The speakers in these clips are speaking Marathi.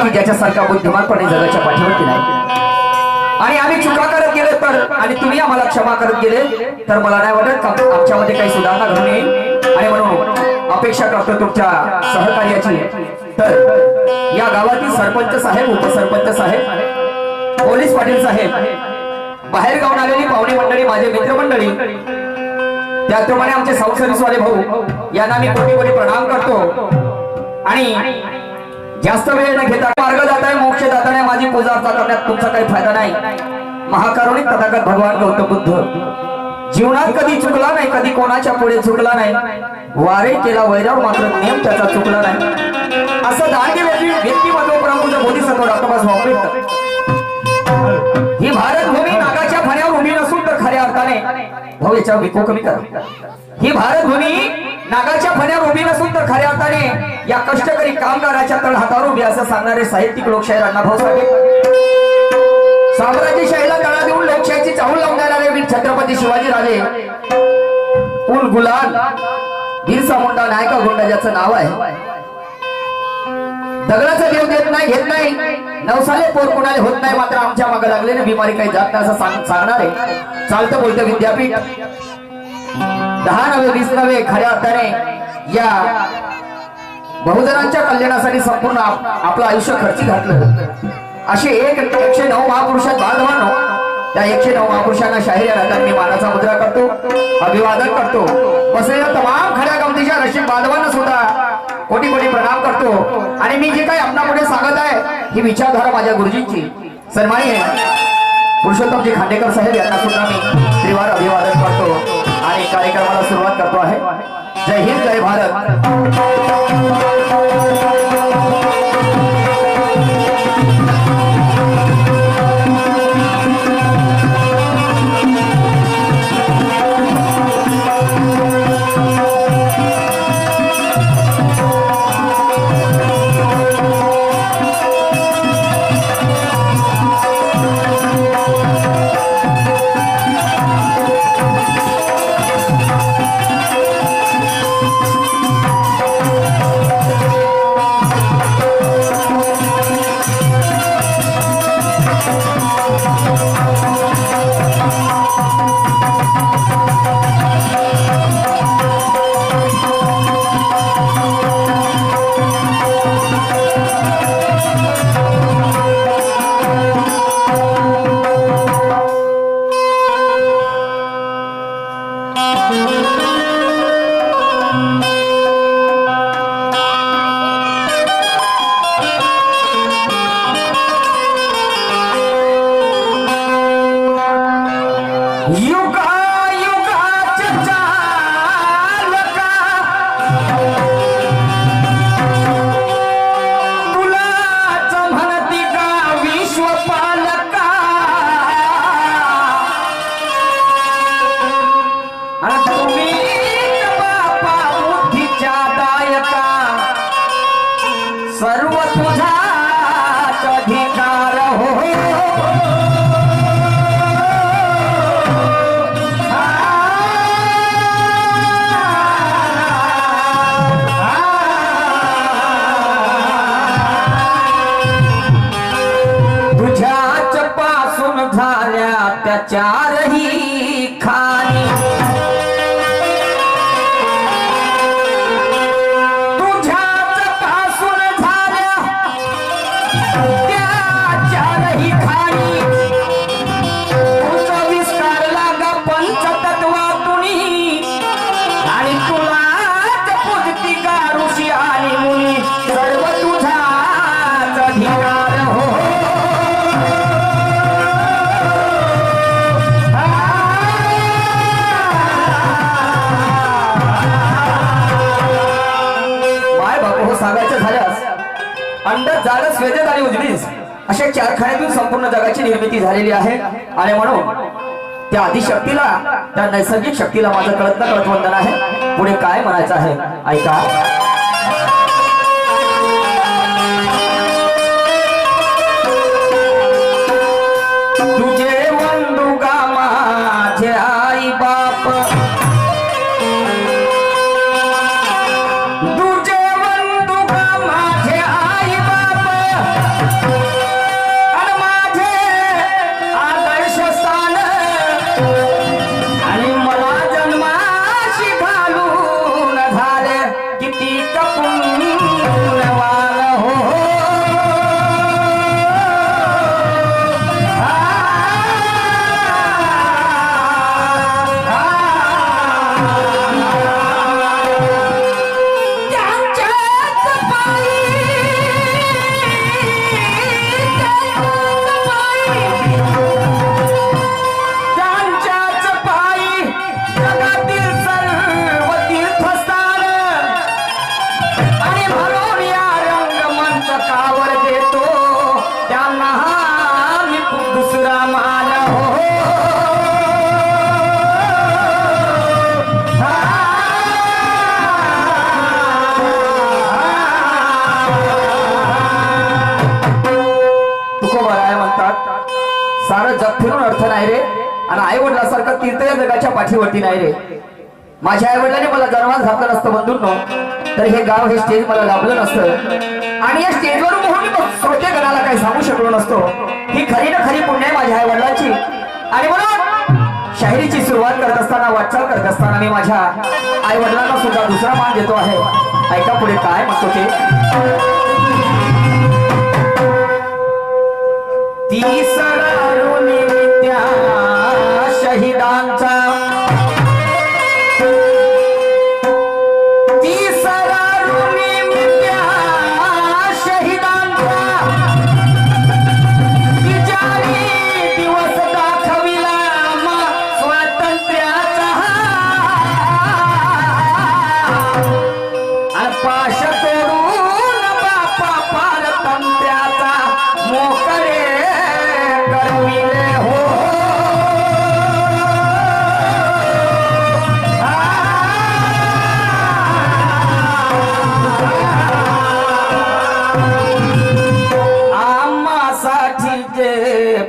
ज्याच्यासारखा बुद्धिमानपणे जगाच्या पाठीवरती नाही। आणि आम्ही चुका करत गेले तर आणि तुम्ही आम्हाला क्षमा करत गेले तर मला नाही वाटत आमच्यामध्ये काही सुधारणा घडून येईल। आणि म्हणून अपेक्षा करतो तुमच्या सहकार्याची। तर या गावातील सरपंच साहेब, उपसरपंच साहेब, पोलीस पाटील साहेब, बाहेर गावून आलेली पाहुणे मंडळी, माझे मित्रमंडळी, त्याचप्रमाणे आमचे सावसरीसवाले भाऊ यांना मी कोटी कोटी प्रणाम करतो। आणि जास्त वेळ न घेता मार्ग जाताय, मोक्ष जाताना माझी पूजा अर्चा करण्यात तुमचा काही फायदा नाही। महाकारुणिक तथागत भगवान गौतम बुद्ध जीवनात कधी चुकला नाही, कधी कोणाच्या पुढे चुकला नाही, वारे केला वैराव मात्र नेम त्याचा चुकला नाही। असं दांडी व्यक्तिमत्व प्रमुख बोधिसत्व डॉक्टर आंबेडकर। ही भारत भूमी नागाच्या फण्यावर उभी नसून तर खऱ्या अर्थाने भाऊ याच्यावर विको कमी करा। ही भारत भूमी नागाच्या फण्यावर उभी नसून तर खऱ्या अर्थाने या कष्टकरी कामगाराच्या तळहातावर उभी असं सांगणारे साहित्यिक लोकशाहीर अण्णाभाऊ साठे। साम्राज्यशाहीला तळा देऊन लोकशाहीची चाहूल लावून देणारे वीर छत्रपती शिवाजी राजे उल गुलाल बिरसा मुंडा नायका गुंडा ज्याचं नाव आहे। दगडाचा देव देत नाही, घेत नाही, नवसाले पोर कुणाले होत नाही, मात्र आमच्या मागे लागलेली बिमारी काही जात नाही असं सांगणारे चालतं बोलतं विद्यापीठ 10 नव्हे 20 नव्हे खऱ्या अर्थाने या बहुजनांच्या कल्याणासाठी संपूर्ण आपलं आयुष्य खर्ची घातलं असे 109 महापुरुषात बांधवांनो, त्या 109 महापुरुषांना शाहीर या नात्याने मी मानाचा मुद्रा करतो, अभिवादन करतो। बसलेल्या तमाम खऱ्या गमतीच्या रसिक बांधवांना सुद्धा कोटी कोटी प्रणाम करतो। आणि मी जे काही आपणापुढे सांगत आहे ही विचारधारा माझ्या गुरुजींची सन्माननीय पुरुषोत्तमजी खांडेकर साहेब यांना सुद्धा मी त्रिवार अभिवादन करतो आणि कार्यक्रमाला सुरुवात करतो आहे। जय हिंद, जय भारत। सर्व तुझाच अधिकार हो। तुझ्याच पासून झाल्या त्या चारही खाणी, सांगायचं झाल्यास अंडर जाडस वेदत आणि उजवीस अशा 4 खाण्यातून संपूर्ण जगाची निर्मिती झालेली आहे। आणि म्हणून त्या आदिशक्तीला, त्या नैसर्गिक शक्तीला माझं कळत न कळत वंदन आहे। पुढे काय म्हणायचं आहे ऐका। तुझे वंदू गा माझे आई बाप, तुझे वंदू गा माझे आई बाप, सारं जग फिरून अर्थ नाही रे. आणि आई वडिलासारखं तीर्थ या जगाच्या पाठीवरती नाही रे. माझ्या आई वडिलांनी मला जन्मात घातलं नसतं बंधूंनो तर हे गाव हे स्टेज मला लाभलं नसतं. आणि या स्टेजवर मोहन श्रोते गणाला काही सांगू शकलो नसतो. ही खरी ना खरी पुण्य आहे माझ्या आई वडिलांची. आणि म्हणून शाहिरीची सुरुवात करत असताना वाटचाल करत असताना मी माझ्या आई वडिलांना सुद्धा दुसरा मान देतो आहे. ऐका पुढे काय म्हणतो ते. तिसरा निमित्या शहिदांचा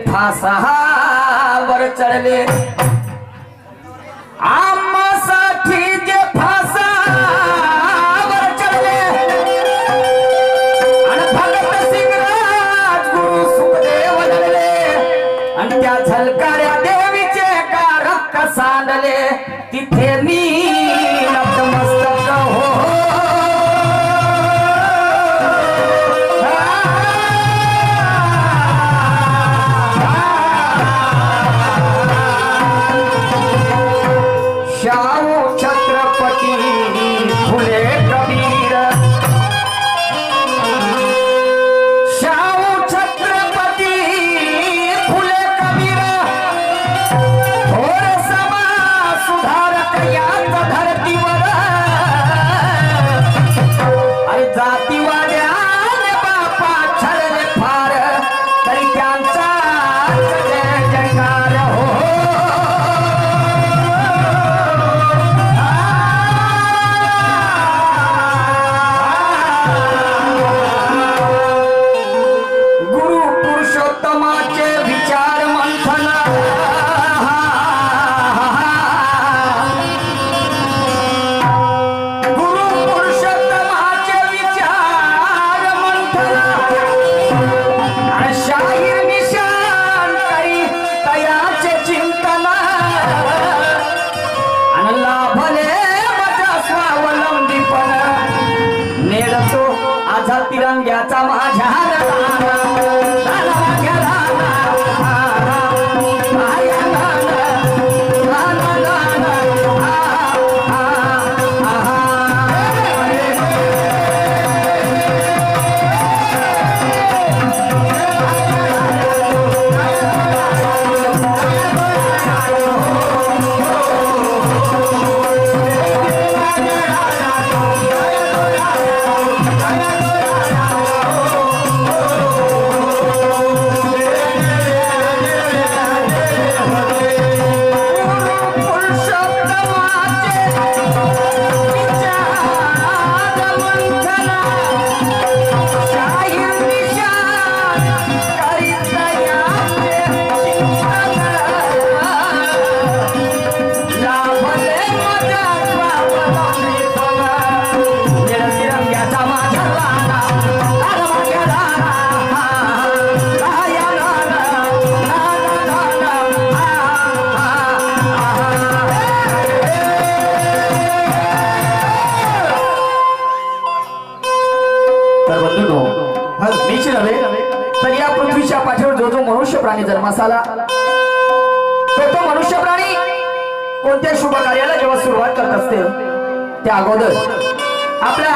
फासावर चढले आम्हासाठी जे फासावर चढले आणि भगत सिंग राजगुरु सुखदेव लढले आणि त्या झलकाऱ्या देवीचे कारक सांडले तिथे मी नतमस्तक हो. शाहू छत्रपती फुले कबीर शाहू छत्रपती फुले कबीर थोर समाज सुधारक याच धरतीवर आणि जातीवाद्याने बापा छळले फार तरी त्यांचा जय जयकार हो. तिरंग्याचा माझ्या तर या पृथ्वीच्या पाठीवर जो जो मनुष्य प्राणी जन्मास आला तो मनुष्य प्राणी कोणत्या शुभ कार्याला जेव्हा सुरुवात करत असते त्या अगोदर आपल्या